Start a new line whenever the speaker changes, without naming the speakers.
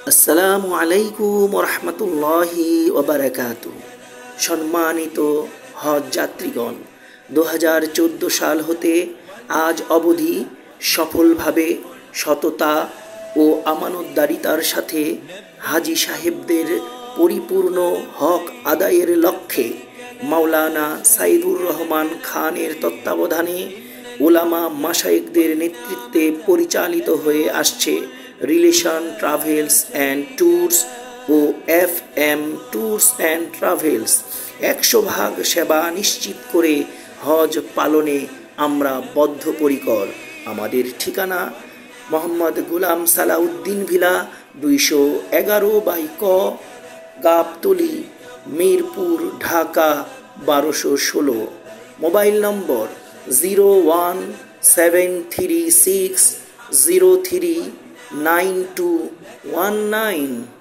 আসসালামু আলাইকুম রহমতুল্লাহি ওবারাকাতু। সম্মানিত হজ যাত্রীগণ, 2014 সাল হতে আজ অবধি সফলভাবে সততা ও আমানতদারিতার সাথে হাজি সাহেবদের পরিপূর্ণ হক আদায়ের লক্ষ্যে মাওলানা সাইদুর রহমান খানের তত্ত্বাবধানে উলামা মাশায়েখদের নেতৃত্বে পরিচালিত হয়ে আসছে রিলেশন ট্রাভেলস অ্যান্ড ট্যুরস ও FM ট্যুরস অ্যান্ড ট্রাভেলস 100% সেবা নিশ্চিত করে হজ পালনে আমরা বদ্ধপরিকর। আমাদের ঠিকানা মোহাম্মদ গোলাম সালাউদ্দিন ভিলা, 211/ক, গাবতলী, মিরপুর, ঢাকা 1216। Mobile number 01736039219।